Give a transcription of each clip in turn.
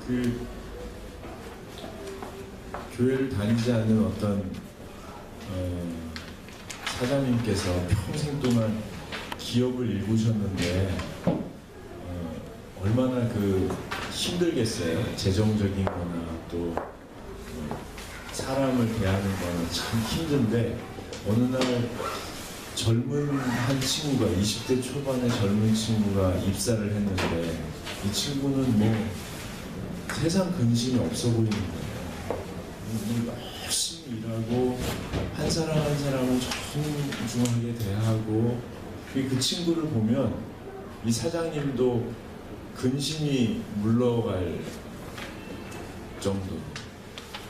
그 교회를 다니지 않는 어떤 사장님께서 평생 동안 기업을 일구셨는데 얼마나 힘들겠어요. 재정적인 거나 또 사람을 대하는 거나 참 힘든데 어느 날 젊은 한 친구가 20대 초반의 젊은 친구가 입사를 했는데 이 친구는 뭐 세상 근심이 없어 보이는 거예요. 열심히 일하고 한 사람 한 사람을 정중하게 대하고 그 친구를 보면 이 사장님도 근심이 물러갈 정도.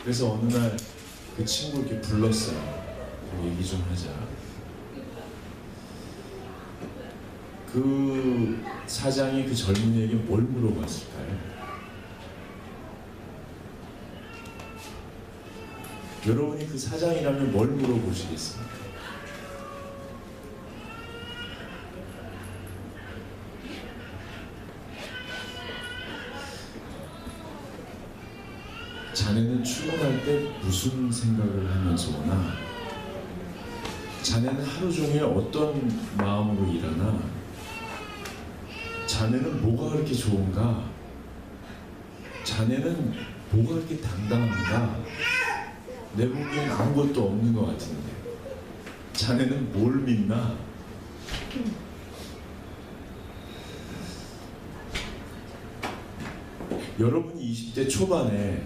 그래서 어느 날 그 친구 이렇게 불렀어요. 얘기 좀 하자. 그 사장이 그 젊은이에게 뭘 물어봤을까요? 여러분이 그 사장이라면 뭘 물어보시겠습니까? 자네는 출근할 때 무슨 생각을 하면서 오나? 자네는 하루 종일 어떤 마음으로 일하나? 자네는 뭐가 그렇게 좋은가? 자네는 뭐가 그렇게 당당한가? 내 보기엔 아무것도 없는 것 같은데 자네는 뭘 믿나? 여러분이 20대 초반에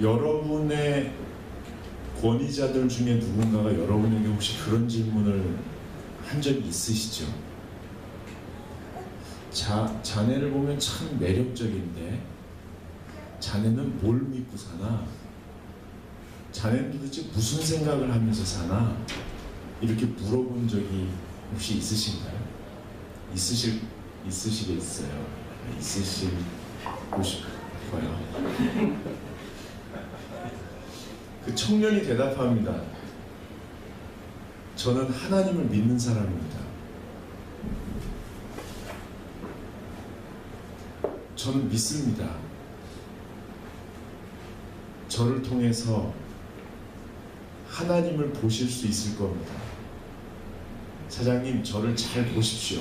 여러분의 권위자들 중에 누군가가 여러분에게 혹시 그런 질문을 한 적이 있으시죠? 자네를 보면 참 매력적인데 자네는 뭘 믿고 사나? 자네는 도대체 무슨 생각을 하면서 사나? 이렇게 물어본 적이 혹시 있으신가요? 있으시겠어요? 있으시고 싶어요. 그 청년이 대답합니다. 저는 하나님을 믿는 사람입니다. 저는 믿습니다. 저를 통해서 하나님을 보실 수 있을 겁니다. 사장님, 저를 잘 보십시오.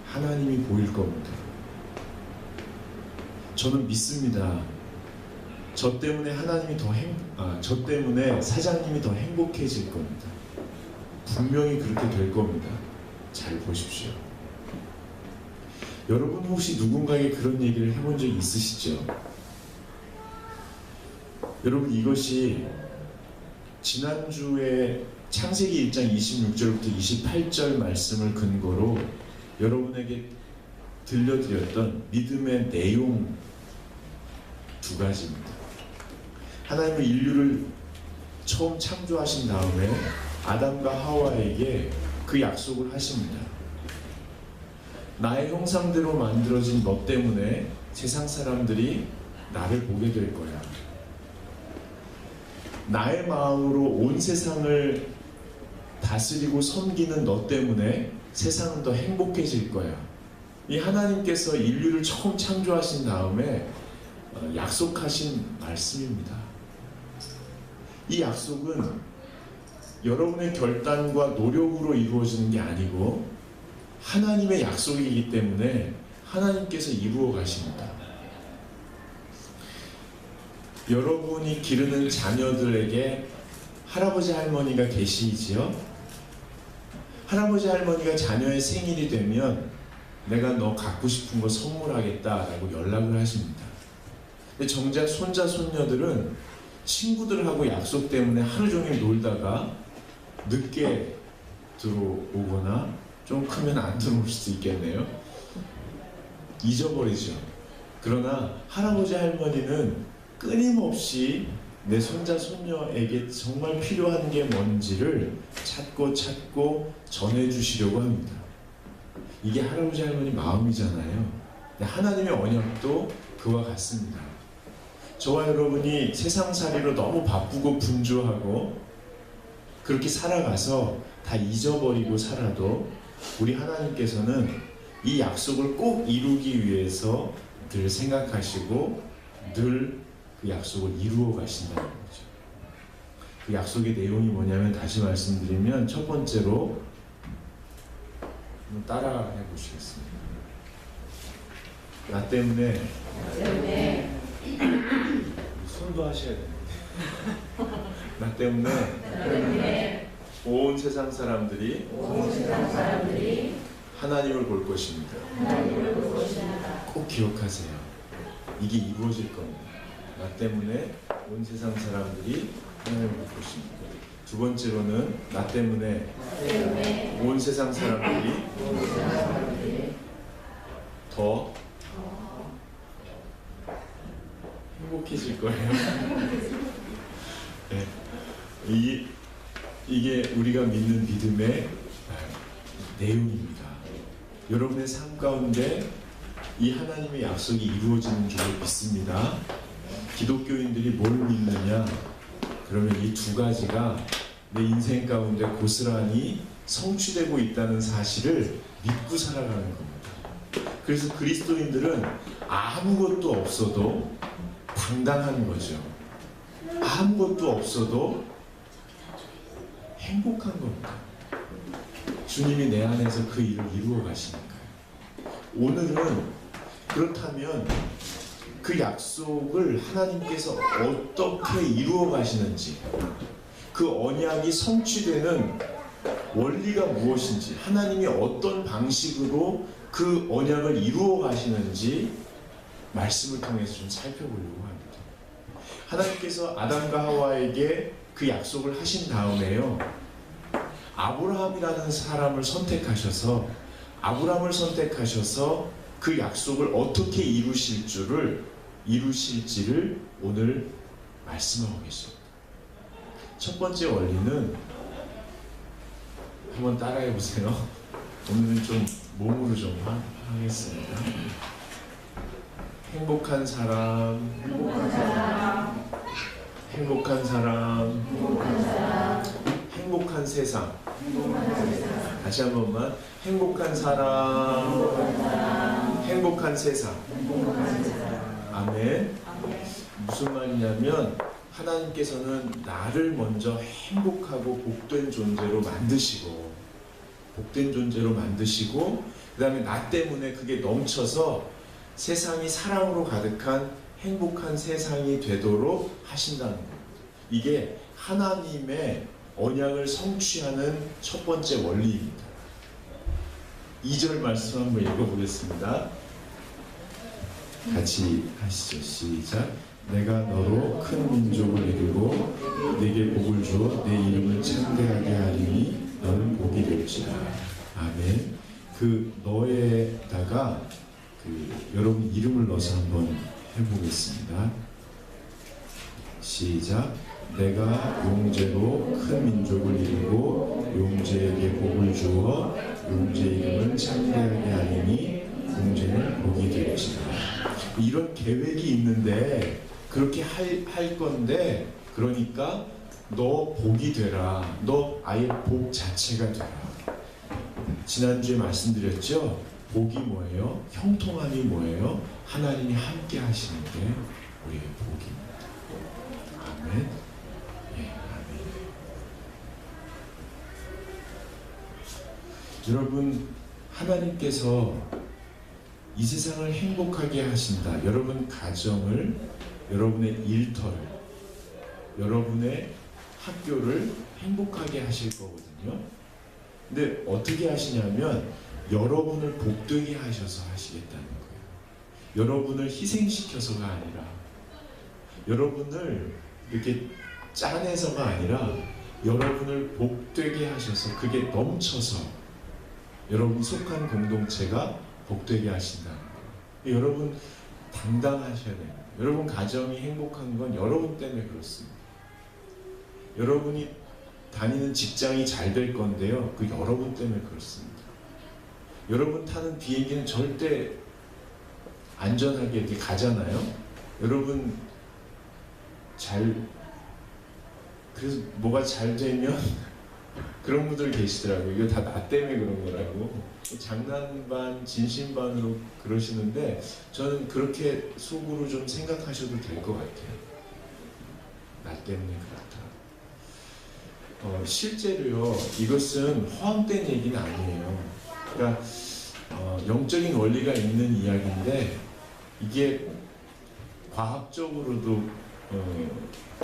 하나님이 보일 겁니다. 저는 믿습니다. 저 때문에 저 때문에 사장님이 더 행복해질 겁니다. 분명히 그렇게 될 겁니다. 잘 보십시오. 여러분 혹시 누군가에게 그런 얘기를 해본 적이 있으시죠? 여러분 이것이 지난주에 창세기 1장 26절부터 28절 말씀을 근거로 여러분에게 들려드렸던 믿음의 내용 두 가지입니다. 하나님은 인류를 처음 창조하신 다음에 아담과 하와에게 그 약속을 하십니다. 나의 형상대로 만들어진 너 때문에 세상 사람들이 나를 보게 될 거야. 나의 마음으로 온 세상을 다스리고 섬기는 너 때문에 세상은 더 행복해질 거야. 이 하나님께서 인류를 처음 창조하신 다음에 약속하신 말씀입니다. 이 약속은 여러분의 결단과 노력으로 이루어지는 게 아니고 하나님의 약속이기 때문에 하나님께서 이루어 가십니다. 여러분이 기르는 자녀들에게 할아버지 할머니가 계시지요? 할아버지 할머니가 자녀의 생일이 되면 내가 너 갖고 싶은 거 선물하겠다라고 연락을 하십니다. 근데 정작 손자 손녀들은 친구들하고 약속 때문에 하루 종일 놀다가 늦게 들어오거나 좀 크면 안 들어올 수도 있겠네요. 잊어버리죠. 그러나 할아버지 할머니는 끊임없이 내 손자 손녀에게 정말 필요한 게 뭔지를 찾고 전해주시려고 합니다. 이게 할아버지 할머니 마음이잖아요. 하나님의 언약도 그와 같습니다. 저와 여러분이 세상살이로 너무 바쁘고 분주하고 그렇게 살아가서 다 잊어버리고 살아도 우리 하나님께서는 이 약속을 꼭 이루기 위해서 늘 생각하시고 늘 그 약속을 이루어 가신다는 거죠. 그 약속의 내용이 뭐냐면, 다시 말씀드리면, 첫 번째로 한번 따라 해보시겠습니다. 나 때문에 손도 하셔야 되는데 나 때문에 온 세상 사람들이 하나님을 볼 것입니다. 꼭 기억하세요. 이게 이루어질 겁니다. 나 때문에 온 세상 사람들이 하나님을 볼 것입니다. 두 번째로는 나 때문에 온 세상 사람들이 더 행복해질 거예요. 네. 이게 우리가 믿는 믿음의 내용입니다. 여러분의 삶 가운데 이 하나님의 약속이 이루어지는 줄을 믿습니다. 기독교인들이 뭘 믿느냐? 그러면 이 두 가지가 내 인생 가운데 고스란히 성취되고 있다는 사실을 믿고 살아가는 겁니다. 그래서 그리스도인들은 아무것도 없어도 당당한 거죠. 아무것도 없어도 행복한 겁니다. 주님이 내 안에서 그 일을 이루어 가시니까요. 오늘은 그렇다면 그 약속을 하나님께서 어떻게 이루어 가시는지, 그 언약이 성취되는 원리가 무엇인지, 하나님이 어떤 방식으로 그 언약을 이루어 가시는지 말씀을 통해서 좀 살펴보려고 합니다. 하나님께서 아담과 하와에게 그 약속을 하신 다음에요, 아브라함이라는 사람을 선택하셔서 그 약속을 어떻게 이루실지를 오늘 말씀하고 계십니다. 첫 번째 원리는 한번 따라해 보세요. 오늘은 좀 몸으로 좀 하겠습니다. 행복한 사람, 행복한 세상. 다시 한 번만. 행복한 사람, 행복한 세상. 아멘. 무슨 말이냐면, 하나님께서는 나를 먼저 행복하고 복된 존재로 만드시고, 그 다음에 나 때문에 그게 넘쳐서 세상이 사랑으로 가득한 행복한 세상이 되도록 하신다는 겁니다. 이게 하나님의 언약을 성취하는 첫 번째 원리입니다. 2절 말씀 한번 읽어보겠습니다. 같이 하시죠. 시작. 내가 너로 큰 민족을 이루고 네게 복을 주어 내 이름을 창대하게 하리니 너는 복이 될지라. 아멘. 그 너에다가 여러분 이름을 넣어서 한번 해보겠습니다. 시작. 내가 용제로 큰 민족을 이루고 용제에게 복을 주어 용제 이름을 창대하게 하리니 용제는 복이 될지라. 이런 계획이 있는데, 그렇게 할 건데, 그러니까 너 복이 되라. 너 아예 복 자체가 되라. 지난주에 말씀드렸죠? 복이 뭐예요? 형통함이 뭐예요? 하나님이 함께 하시는 게 우리의 복입니다. 아멘. 예, 아멘. 여러분, 하나님께서 이 세상을 행복하게 하신다. 여러분 가정을, 여러분의 일터를, 여러분의 학교를 행복하게 하실 거거든요. 근데 어떻게 하시냐면, 여러분을 복되게 하셔서 하시겠다는 거예요. 여러분을 희생시켜서가 아니라, 여러분을 이렇게 짜내서가 아니라, 여러분을 복되게 하셔서 그게 넘쳐서 여러분 속한 공동체가 복되게 하신다는 거예요. 여러분 당당하셔야 됩니다. 여러분 가정이 행복한 건 여러분 때문에 그렇습니다. 여러분이 다니는 직장이 잘 될 건데요, 그 여러분 때문에 그렇습니다. 여러분 타는 비행기는 절대 안전하게 이렇게 가잖아요. 여러분 그래서 뭐가 잘 되면 그런 분들 계시더라고요. 이거 다 나 때문에 그런 거라고. 장난 반, 진심 반으로 그러시는데 저는 그렇게 속으로 좀 생각하셔도 될 것 같아요. 나 때문에 그렇다. 실제로요, 이것은 허황된 얘기는 아니에요. 그러니까 영적인 원리가 있는 이야기인데 이게 과학적으로도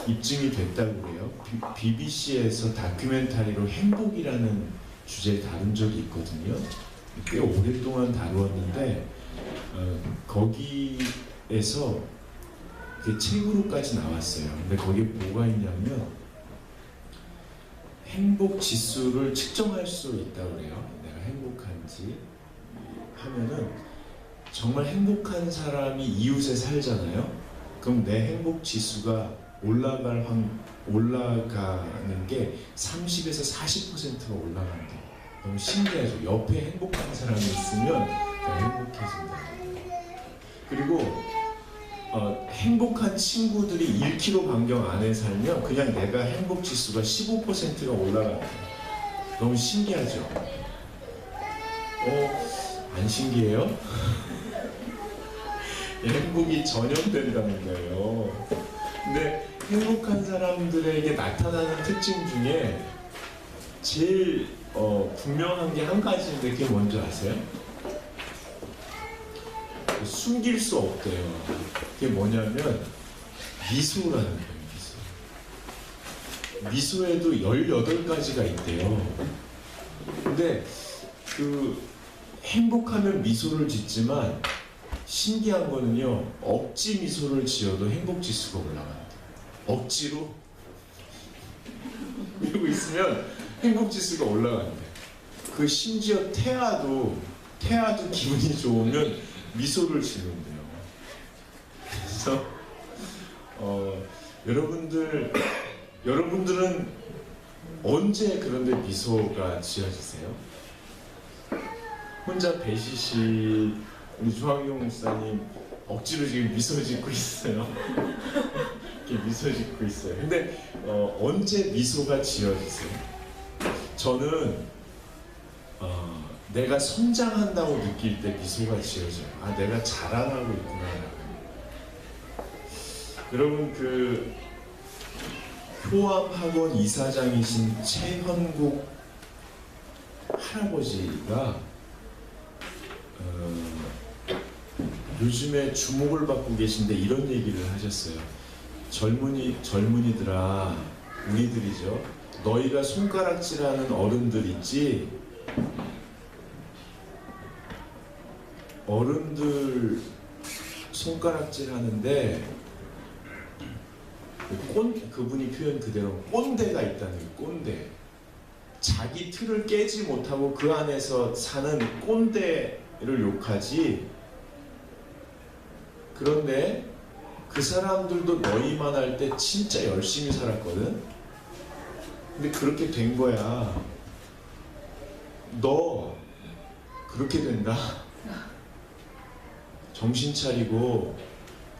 입증이 됐다고 그래요. BBC에서 다큐멘터리로 행복이라는 주제를 다룬 적이 있거든요. 꽤 오랫동안 다루었는데 거기에서 책으로까지 나왔어요. 근데 거기에 뭐가 있냐면 행복 지수를 측정할 수 있다고 그래요. 내가 행복한지 하면은 정말 행복한 사람이 이웃에 살잖아요. 그럼 내 행복 지수가 올라가는 게 30에서 40%가 올라간대. 너무 신기하죠. 옆에 행복한 사람이 있으면 더 행복해진다. 그리고 행복한 친구들이 1km 반경 안에 살면 그냥 내가 행복 지수가 15%가 올라간다. 너무 신기하죠. 안 신기해요? 행복이 전염된다는 거예요. 근데 행복한 사람들에게 나타나는 특징 중에 제일 분명한 게 한 가지인데 그게 뭔지 아세요? 숨길 수 없대요. 그게 뭐냐면 미소라는 거예요. 미소에도 18가지가 있대요. 근데 행복하면 미소를 짓지만 신기한 거는요, 억지 미소를 지어도 행복 지수가 올라간다. 억지로 이러고 있으면 행복 지수가 올라간대. 심지어 태아도 기분이 좋으면 미소를 지는데요. 그래서 여러분들은 언제 그런데 미소가 지어지세요? 혼자 배시시 우리 주황용 목사님 억지로 지금 미소 짓고 있어요. 이렇게 미소 짓고 있어요. 근데 언제 미소가 지어지세요? 저는 내가 성장한다고 느낄 때 미소가 지어져요. 아, 내가 자라나고 있구나. 여러분 효암학원 이사장이신 최현국 할아버지가 요즘에 주목을 받고 계신데 이런 얘기를 하셨어요. 젊은이들아, 우리들이죠. 너희가 손가락질하는 어른들 있지? 어른들 손가락질 하는데 그분이 표현 그대로 꼰대가 있다는 거예요. 꼰대. 자기 틀을 깨지 못하고 그 안에서 사는 꼰대를 욕하지. 그런데 그 사람들도 너희만 할 때 진짜 열심히 살았거든. 근데 그렇게 된 거야. 너 그렇게 된다. 정신 차리고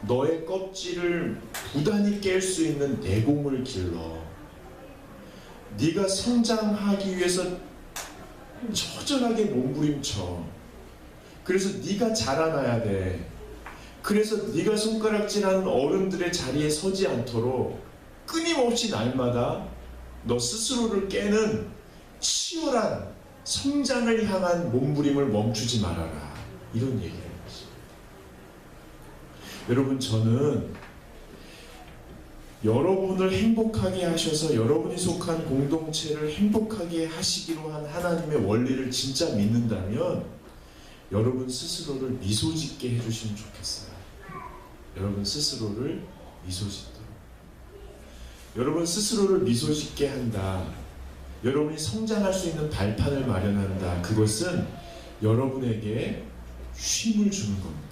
너의 껍질을 부단히 깰 수 있는 내공을 길러. 네가 성장하기 위해서 처절하게 몸부림쳐. 그래서 네가 자라나야 돼. 그래서 네가 손가락질하는 어른들의 자리에 서지 않도록 끊임없이 날마다 너 스스로를 깨는 치열한 성장을 향한 몸부림을 멈추지 말아라. 이런 얘기를 했어요. 여러분, 저는 여러분을 행복하게 하셔서 여러분이 속한 공동체를 행복하게 하시기로 한 하나님의 원리를 진짜 믿는다면 여러분 스스로를 미소 짓게 해주시면 좋겠어요. 여러분 스스로를 미소 짓도록. 여러분 스스로를 미소 짓게 한다. 여러분이 성장할 수 있는 발판을 마련한다. 그것은 여러분에게 쉼을 주는 겁니다.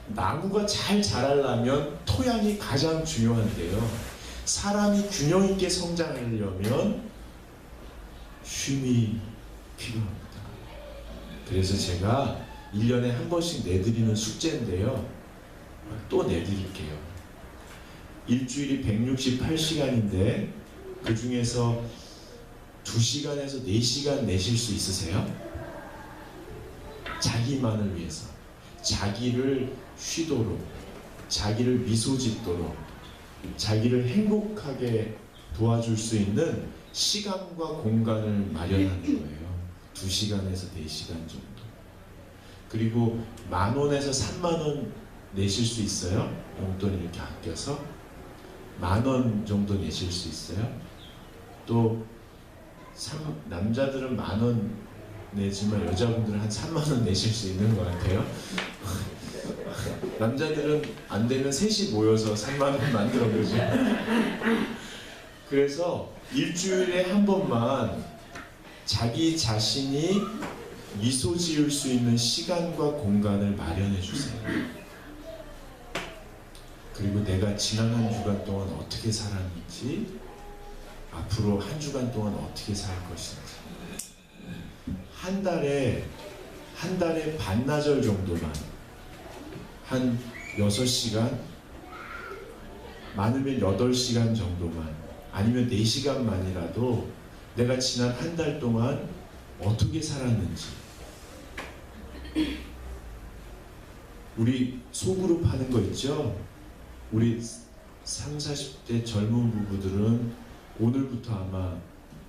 나무가 잘 자라려면 토양이 가장 중요한데요. 사람이 균형 있게 성장하려면 쉼이 필요합니다. 그래서 제가 1년에 한 번씩 내드리는 숙제인데요. 또 내드릴게요. 일주일이 168시간인데 그 중에서 2시간에서 4시간 내실 수 있으세요? 자기만을 위해서, 자기를 쉬도록, 자기를 미소 짓도록, 자기를 행복하게 도와줄 수 있는 시간과 공간을 마련하는 거예요. 2시간에서 4시간 정도. 그리고 10,000원에서 30,000원 내실 수 있어요? 용돈 이렇게 아껴서 10,000원 정도 내실 수 있어요? 또 남자들은 10,000원 내지만 여자분들은 한 30,000원 내실 수 있는 것 같아요. 남자들은 안 되면 셋이 모여서 30,000원 만들어 보죠. 그래서 일주일에 한 번만 자기 자신이 미소 지을 수 있는 시간과 공간을 마련해 주세요. 그리고 내가 지난 한 주간 동안 어떻게 살았는지, 앞으로 한 주간 동안 어떻게 살 것인지, 한 달에 반나절 정도만, 한 6시간, 많으면 8시간 정도만, 아니면 4시간만이라도 내가 지난 한 달 동안 어떻게 살았는지. 우리 소그룹 하는 거 있죠? 우리 30, 40대 젊은 부부들은 오늘부터 아마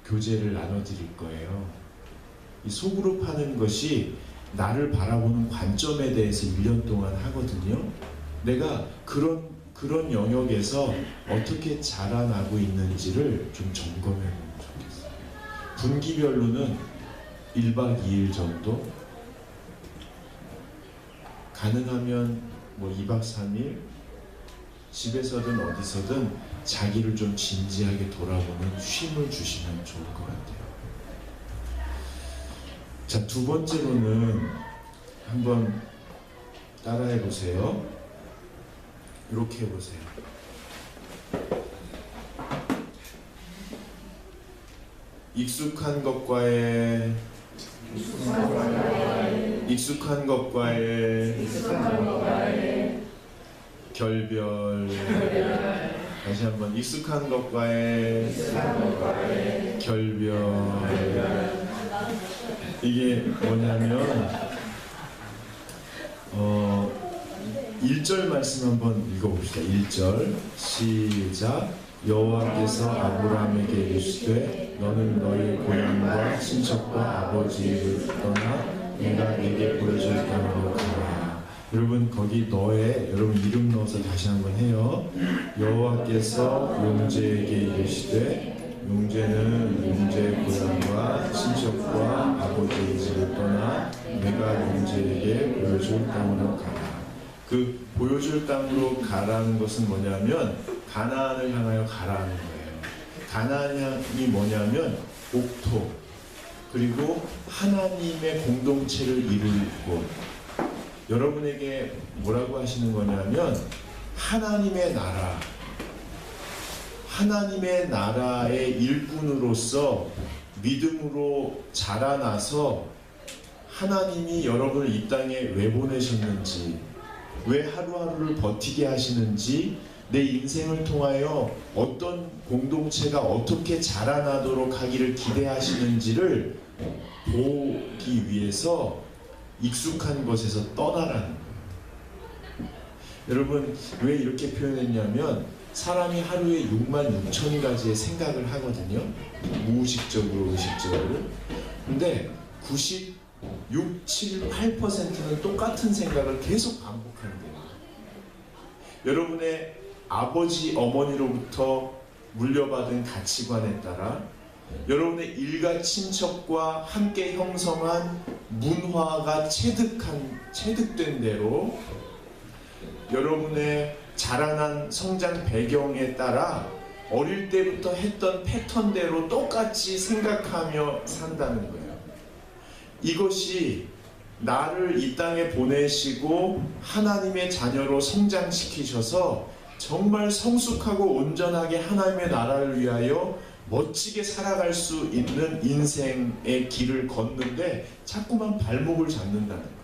교제를 나눠드릴 거예요. 이 소그룹 하는 것이 나를 바라보는 관점에 대해서 1년 동안 하거든요. 내가 그런 영역에서 어떻게 자라나고 있는지를 좀 점검해 보면 좋겠어요. 분기별로는 1박 2일 정도, 가능하면 뭐 2박 3일, 집에서든 어디서든 자기를 좀 진지하게 돌아보는 쉼을 주시면 좋을 것 같아요. 자, 2번째로는 한번 따라해 보세요. 이렇게 해보세요. 익숙한 것과의 결별. 다시 한번, 익숙한 것과의 결별. 이게 뭐냐면 1절 말씀 한번 읽어봅시다. 1절 시작. 여호와께서 아브라함에게 이르시되 너는 너희 고향과 친척과 아버지를 떠나 내가 네게 보여줄 땅으로 가라. 여러분 거기 여러분 이름 넣어서 다시 한번 해요. 여호와께서 용제에게 이르시되, 용제는 용제의 고향과 친척과 아버지의 집을 떠나 내가 용제에게 보여줄 땅으로 가라. 그 보여줄 땅으로 가라는 것은 뭐냐면 가나안을 향하여 가라는 거예요. 가나안이 뭐냐면 옥토, 그리고 하나님의 공동체를 이룰 곳. 여러분에게 뭐라고 하시는 거냐면 하나님의 나라의 일꾼으로서 믿음으로 자라나서 하나님이 여러분을 이 땅에 왜 보내셨는지, 왜 하루하루를 버티게 하시는지, 내 인생을 통하여 어떤 공동체가 어떻게 자라나도록 하기를 기대하시는지를 보기 위해서 익숙한 것에서 떠나라는 거예요. 여러분 왜 이렇게 표현했냐면 사람이 하루에 66,000가지의 생각을 하거든요. 무의식적으로 의식적으로. 근데 96, 7, 8%는 똑같은 생각을 계속 반복한대요. 여러분의 아버지, 어머니로부터 물려받은 가치관에 따라, 여러분의 일가 친척과 함께 형성한 문화가 체득된 대로, 여러분의 자라난 성장 배경에 따라 어릴 때부터 했던 패턴대로 똑같이 생각하며 산다는 거예요. 이것이 나를 이 땅에 보내시고 하나님의 자녀로 성장시키셔서 정말 성숙하고 온전하게 하나님의 나라를 위하여 멋지게 살아갈 수 있는 인생의 길을 걷는데 자꾸만 발목을 잡는다는 거예요.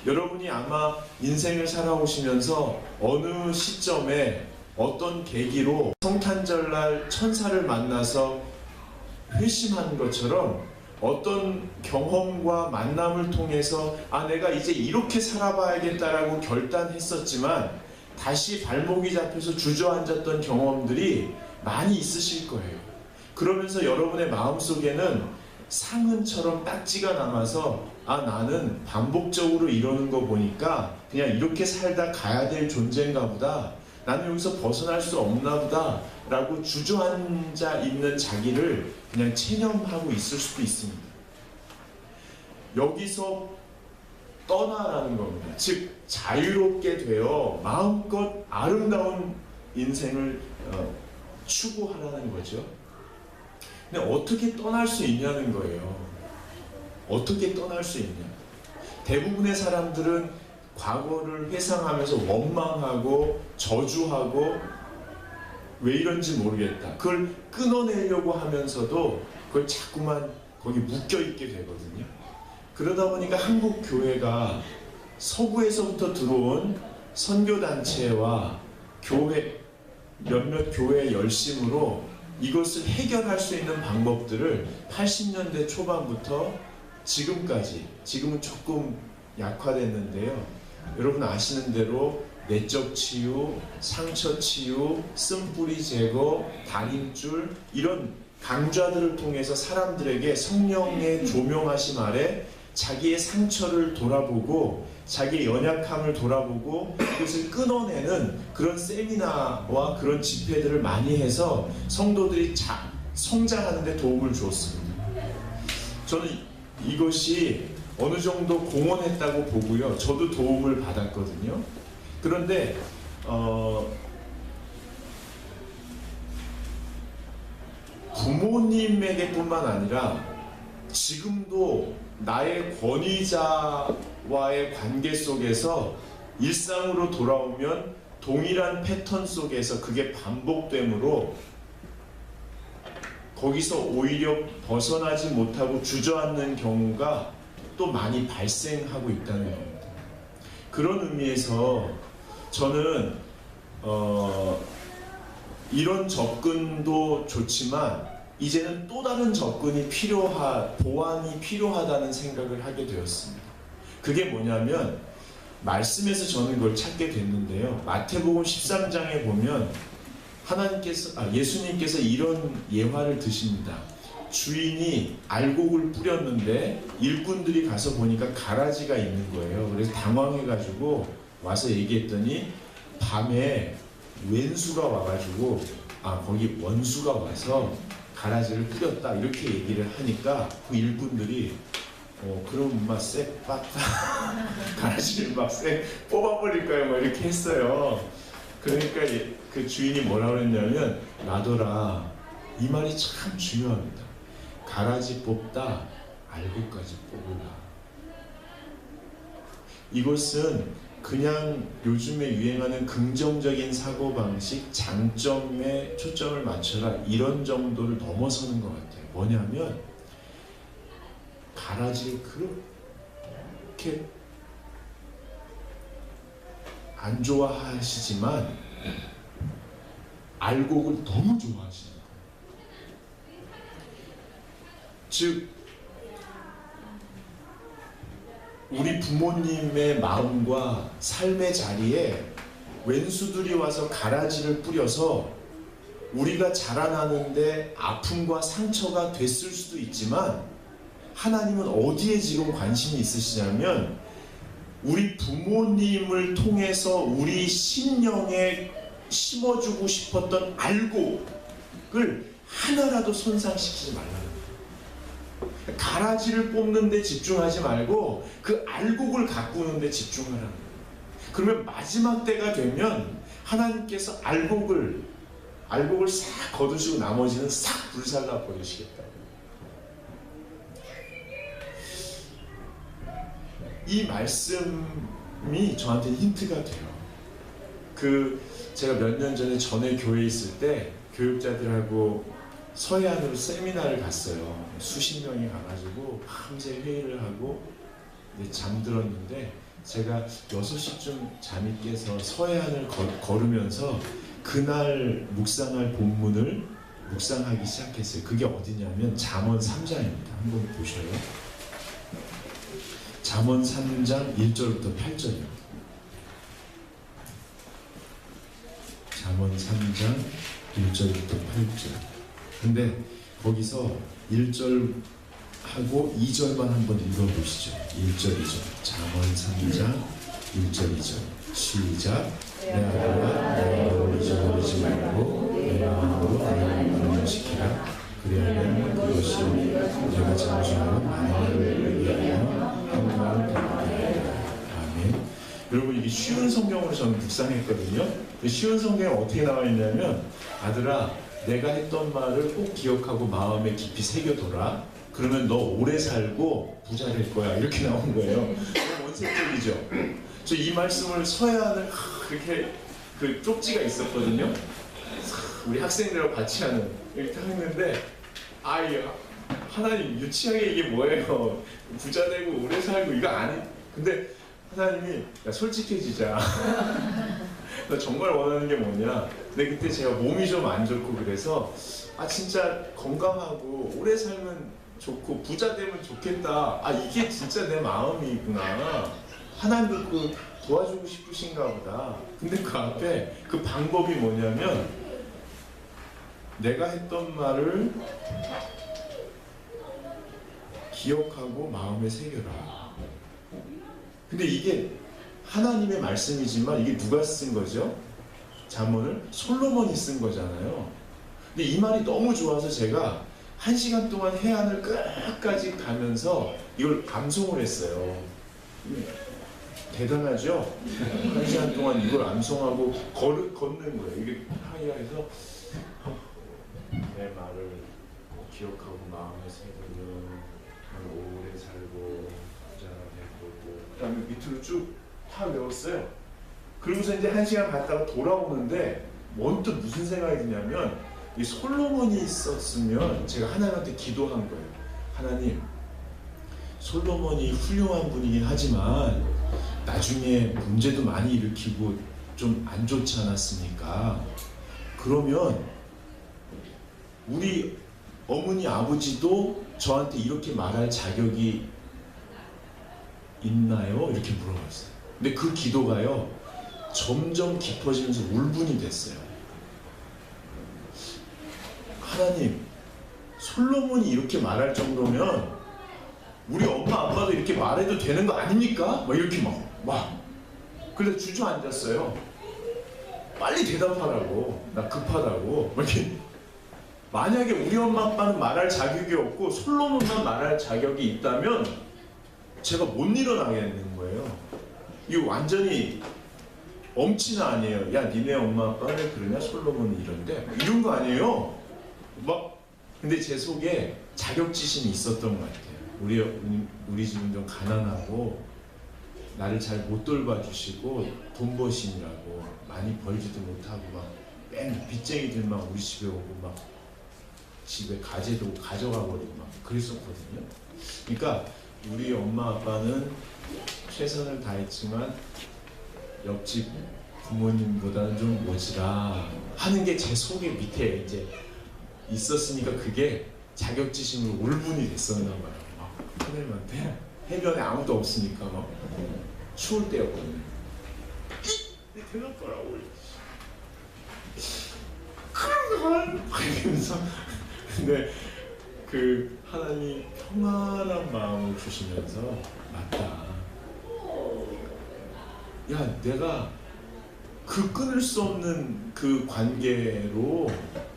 여러분이 아마 인생을 살아오시면서 어느 시점에 어떤 계기로 성탄절날 천사를 만나서 회심한 것처럼 어떤 경험과 만남을 통해서 내가 이제 이렇게 살아봐야겠다라고 결단했었지만 다시 발목이 잡혀서 주저앉았던 경험들이 많이 있으실 거예요. 그러면서 여러분의 마음속에는 상흔처럼 딱지가 남아서 나는 반복적으로 이러는 거 보니까 그냥 이렇게 살다 가야 될 존재인가 보다, 나는 여기서 벗어날 수 없나 보다 라고 주저앉아 있는 자기를 그냥 체념하고 있을 수도 있습니다. 여기서 떠나라는 겁니다. 즉 자유롭게 되어 마음껏 아름다운 인생을 추구하라는 거죠. 근데 어떻게 떠날 수 있냐는 거예요. 어떻게 떠날 수 있냐. 대부분의 사람들은 과거를 회상하면서 원망하고 저주하고 왜 이런지 모르겠다, 그걸 끊어내려고 하면서도 그걸 자꾸만 거기 묶여있게 되거든요. 그러다 보니까 한국 교회가 서구에서부터 들어온 선교단체와 교회, 몇몇 교회의 열심으로 이것을 해결할 수 있는 방법들을 80년대 초반부터 지금까지, 지금은 조금 약화됐는데요, 여러분 아시는 대로 내적 치유, 상처 치유, 쓴뿌리 제거, 달인줄, 이런 강좌들을 통해서 사람들에게 성령의 조명하심 아래 자기의 상처를 돌아보고 자기의 연약함을 돌아보고 그것을 끊어내는 그런 세미나와 그런 집회들을 많이 해서 성도들이 성장하는 데 도움을 주었습니다. 저는 이것이 어느 정도 공헌했다고 보고요, 저도 도움을 받았거든요. 그런데 부모님에게 뿐만 아니라 지금도 나의 권위자와의 관계 속에서 일상으로 돌아오면 동일한 패턴 속에서 그게 반복되므로 거기서 오히려 벗어나지 못하고 주저앉는 경우가 또 많이 발생하고 있다는 겁니다. 그런 의미에서 저는 이런 접근도 좋지만 이제는 또 다른 접근이 보완이 필요하다는 생각을 하게 되었습니다. 그게 뭐냐면 말씀에서 저는 그걸 찾게 됐는데요, 마태복음 13장에 보면 예수님께서 이런 예화를 드십니다. 주인이 알곡을 뿌렸는데 일꾼들이 가서 보니까 가라지가 있는 거예요. 그래서 당황해가지고 와서 얘기했더니 밤에 왼수가 와가지고 거기 원수가 와서 가라지를 뿌렸다 이렇게 얘기를 하니까 그 일꾼들이 그럼 막 쎄 가라지를 막 쎄 뽑아버릴까요? 뭐 이렇게 했어요. 그러니까 그 주인이 뭐라고 했냐면, 놔둬라, 이 말이 참 중요합니다. 가라지 뽑다 알곡까지 뽑으라. 이것은 그냥 요즘에 유행하는 긍정적인 사고방식, 장점에 초점을 맞춰라, 이런 정도를 넘어서는 것 같아요. 뭐냐면 가라지를 그렇게 안 좋아하시지만 알곡을 너무 좋아하시는 거예요. 즉 우리 부모님의 마음과 삶의 자리에 왼수들이 와서 가라지를 뿌려서 우리가 자라나는데 아픔과 상처가 됐을 수도 있지만, 하나님은 어디에 지금 관심이 있으시냐면 우리 부모님을 통해서 우리 심령에 심어주고 싶었던 알곡을 하나라도 손상시키지 말라는 거예요. 가라지를 뽑는 데 집중하지 말고 그 알곡을 가꾸는 데 집중하라는 거예요. 그러면 마지막 때가 되면 하나님께서 알곡을 싹 거두시고 나머지는 싹 불살라 버리시겠다. 이 말씀이 저한테 힌트가 돼요. 제가 몇 년 전에 전에 교회에 있을 때 교육자들하고 서해안으로 세미나를 갔어요. 수십 명이 가가지고 밤새 회의를 하고 잠들었는데, 제가 6시쯤 잠이 깨서 서해안을 걸으면서 그날 묵상할 본문을 묵상하기 시작했어요. 그게 어디냐면 잠언 3장입니다. 한번 보셔요. 잠언 3장 1절부터 8절입니다. 잠언 3장 1절부터 8절. 근데 거기서 1절 하고 2절만 한번 읽어보시죠. 1절, 2절. 잠언 3장 1절, 2절. 시작. 내 아들아, 내 마음을 잊어버리지 말고 내 마음으로 내 마음을 지키라. 그리하면 그것이 내가 잠시하는 만왕을 위하여 평강을 되리라. 아멘. 여러분, 이게 쉬운 성경으로 저는 묵상했거든요. 쉬운 성경에 어떻게 나와 있냐면, 아들아, 내가 했던 말을 꼭 기억하고 마음에 깊이 새겨둬라. 그러면 너 오래 살고 부자 될 거야. 이렇게 나온 거예요. 너무 원색적이죠. 저 이 말씀을 서야하는 그렇게 그 쪽지가 있었거든요. 우리 학생들하고 같이 하는 이렇게 했는데, 아이 하나님 유치하게 이게 뭐예요? 부자 되고 오래 살고 이거 아니? 근데 하나님이 야 솔직해지자. 너 정말 원하는 게 뭐냐? 근데 그때 제가 몸이 좀 안 좋고 그래서 진짜 건강하고 오래 살면 좋고 부자 되면 좋겠다. 이게 진짜 내 마음이구나. 하나님도 그 도와주고 싶으신가 보다. 근데 그 앞에 그 방법이 뭐냐면, 내가 했던 말을 기억하고 마음에 새겨라. 근데 이게 하나님의 말씀이지만 이게 누가 쓴 거죠? 잠언을 솔로몬이 쓴 거잖아요. 근데 이 말이 너무 좋아서 제가 1시간 동안 해안을 끝까지 가면서 이걸 암송을 했어요. 대단하죠? 1시간 동안 이걸 암송하고 걷는 거예요. 이게 하이야에서 내 말을 기억하고 마음에 새기면 오래 살고 부자 되고, 그 다음에 밑으로 쭉 다 외웠어요. 그러고서 이제 1시간 갔다가 돌아오는데 먼저 무슨 생각이 드냐면, 이 솔로몬이 있었으면 제가 하나님한테 기도한 거예요. 하나님, 솔로몬이 훌륭한 분이긴 하지만 나중에 문제도 많이 일으키고 좀 안 좋지 않았습니까? 그러면 우리 어머니 아버지도 저한테 이렇게 말할 자격이 있나요? 이렇게 물어봤어요. 근데 그 기도가요 점점 깊어지면서 울분이 됐어요. 하나님, 솔로몬이 이렇게 말할 정도면 우리 엄마 아빠도 이렇게 말해도 되는 거 아닙니까? 이렇게 그래서 주저앉았어요. 빨리 대답하라고. 나 급하다고. 이렇게. 만약에 우리 엄마 아빠는 말할 자격이 없고 솔로몬만 말할 자격이 있다면 제가 못 일어나겠는 거예요. 이거 완전히 엄치는 아니에요. 야, 니네 엄마 아빠는 왜 그러냐? 솔로몬이 이런데 이런 거 아니에요. 근데 제 속에 자격지심이 있었던 것 같아요. 우리 집은 좀 가난하고 나를 잘 못 돌봐주시고 돈 버시느라고 많이 벌지도 못하고 맨 빚쟁이들만 우리 집에 오고 집에 가재도 가져가 버리고 그랬었거든요. 그러니까 우리 엄마 아빠는 최선을 다했지만 옆집 부모님보다는 좀 모자라 하는 게 제 속에 밑에 이제 있었으니까 그게 자격지심으로 울분이 됐었나 봐요. 하나님한테 해변에 아무도 없으니까 추울 때였거든요. 대답하라고 그러면서 근데 그 하나님 평안한 마음을 주시면서 맞다. 야, 내가 그 끊을 수 없는 그 관계로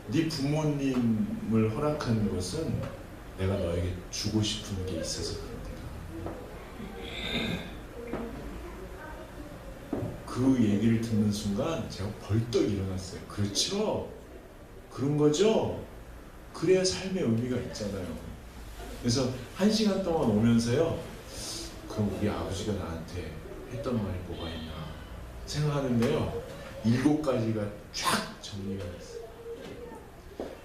네 부모님을 허락한 것은 내가 너에게 주고 싶은 게 있어서 그런데 그 얘기를 듣는 순간 제가 벌떡 일어났어요. 그렇죠? 그런 거죠? 그래야 삶의 의미가 있잖아요. 그래서 1시간 동안 오면서요, 그럼 우리 아버지가 나한테 했던 말이 뭐가 있나 생각하는데요, 7가지가 쫙 정리가 됐어요.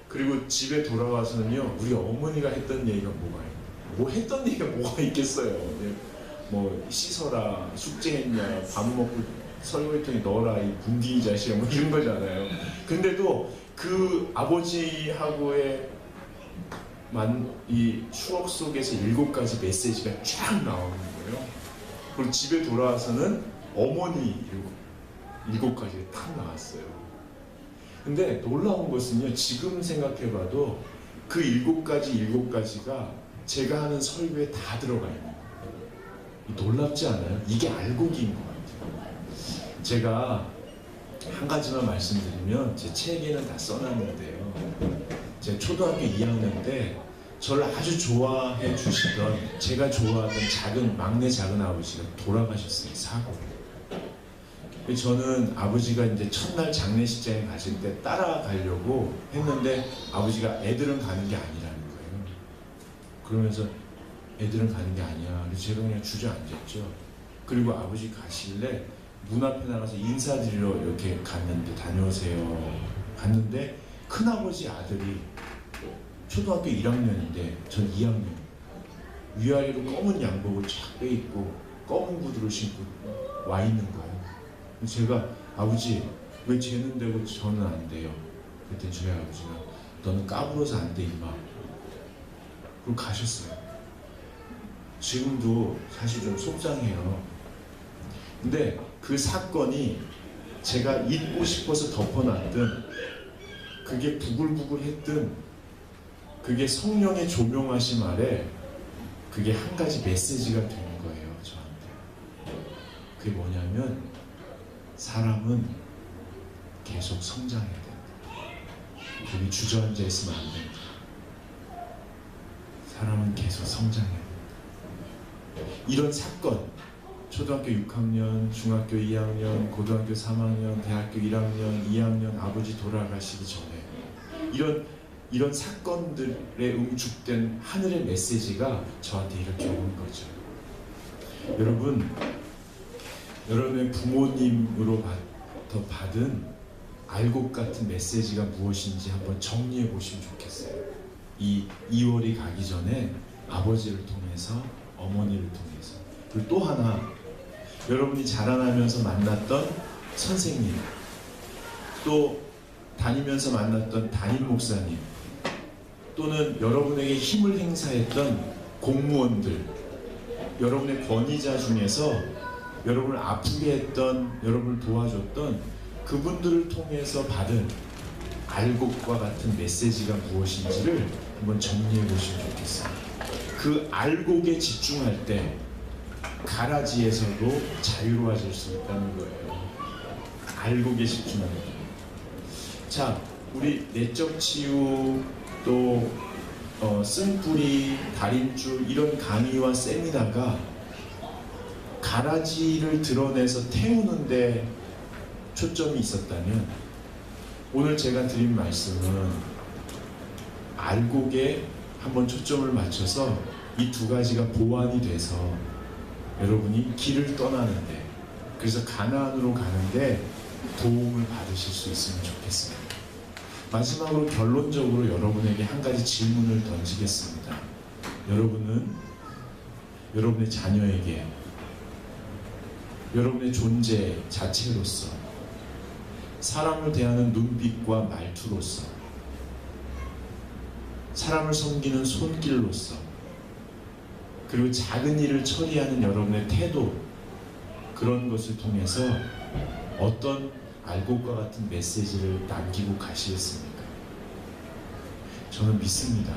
그리고 집에 돌아와서는요, 우리 어머니가 했던 얘기가 뭐가 했던 얘기가 뭐가 있겠어요. 뭐 씻어라, 숙제했냐, 밥 먹고 설거지통에 넣어라 이 분디 자식아 뭐 이런 거잖아요. 근데도 그 아버지하고의 이 추억 속에서 7가지 메시지가 쫙 나오는 거예요. 그리고 집에 돌아와서는 어머니 7가지가 딱 나왔어요. 근데 놀라운 것은요, 지금 생각해봐도 그 7가지가 제가 하는 설교에 다 들어가 있는 거예요. 놀랍지 않아요? 이게 알곡인 것 같아요. 제가 한 가지만 말씀드리면, 제 책에는 다 써놨는데요, 제가 초등학교 2학년 때 저를 아주 좋아해 주시던, 제가 좋아하던 막내 작은 아버지가 돌아가셨어요. 사고로. 저는 아버지가 이제 첫날 장례식장에 가실 때 따라가려고 했는데 아버지가 애들은 가는 게 아니라는 거예요. 그러면서 애들은 가는 게 아니야. 그래서 제가 그냥 주저앉았죠. 그리고 아버지 가실래 문 앞에 나가서 인사드리러 이렇게 갔는데, 다녀오세요. 갔는데 큰아버지 아들이 초등학교 1학년인데 전 2학년, 위아래로 검은 양복을 쫙 빼입고 검은 구두를 신고 와 있는 거예요. 제가 아버지 왜 쟤는 되고 저는 안 돼요? 그랬더니 저희 아버지가 너는 까불어서 안 돼 임마. 그리고 가셨어요. 지금도 사실 좀 속상해요. 근데 그 사건이 제가 잊고 싶어서 덮어놨던, 그게 부글부글했던, 그게 성령의 조명하심 아래 그게 한 가지 메시지가 되는 거예요, 저한테. 그게 뭐냐면, 사람은 계속 성장해야 된다. 여기 주저앉아 있으면 안 된다. 사람은 계속 성장해야 된다. 이런 사건, 초등학교 6학년, 중학교 2학년, 고등학교 3학년, 대학교 1학년, 2학년, 아버지 돌아가시기 전에 이런 사건들에 응축된 하늘의 메시지가 저한테 이렇게 온 거죠. 여러분의 부모님으로부터 받은 알곡 같은 메시지가 무엇인지 한번 정리해 보시면 좋겠어요. 이 2월이 가기 전에 아버지를 통해서, 어머니를 통해서, 그리고 또 하나, 여러분이 자라나면서 만났던 선생님, 또 다니면서 만났던 담임 목사님, 또는 여러분에게 힘을 행사했던 공무원들, 여러분의 권위자 중에서 여러분을 아프게 했던, 여러분을 도와줬던 그분들을 통해서 받은 알곡과 같은 메시지가 무엇인지를 한번 정리해 보시면 좋겠어요. 그 알곡에 집중할 때 가라지에서도 자유로워질 수 있다는 거예요. 알곡에 집중하는 거. 자, 우리 내적 치유, 또 쓴뿌리, 다림줄, 이런 강의와 세미나가 가라지를 드러내서 태우는데 초점이 있었다면, 오늘 제가 드린 말씀은 알곡에 한번 초점을 맞춰서 이 2가지가 보완이 돼서 여러분이 길을 떠나는데, 그래서 가나안으로 가는데 도움을 받으실 수 있으면 좋겠습니다. 마지막으로 결론적으로 여러분에게 한 가지 질문을 던지겠습니다. 여러분은 여러분의 자녀에게 여러분의 존재 자체로서, 사람을 대하는 눈빛과 말투로서, 사람을 섬기는 손길로서, 그리고 작은 일을 처리하는 여러분의 태도, 그런 것을 통해서 어떤 알곡과 같은 메시지를 남기고 가시겠습니까? 저는 믿습니다.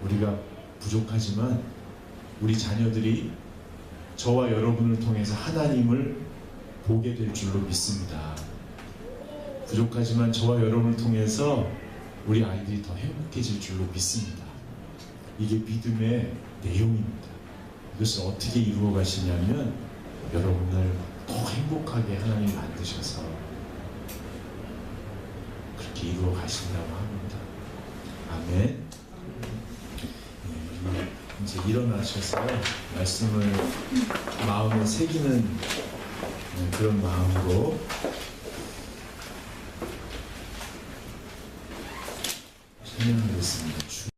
우리가 부족하지만 우리 자녀들이 저와 여러분을 통해서 하나님을 보게 될 줄로 믿습니다. 부족하지만 저와 여러분을 통해서 우리 아이들이 더 행복해질 줄로 믿습니다. 이게 믿음의 내용입니다. 이것을 어떻게 이루어 가시냐면, 여러분을 더 행복하게 하나님 만드셔서 그렇게 이루어 가신다고 합니다. 아멘. 이제 일어나셔서 말씀을 마음에 새기는 그런 마음으로 찬양하겠습니다.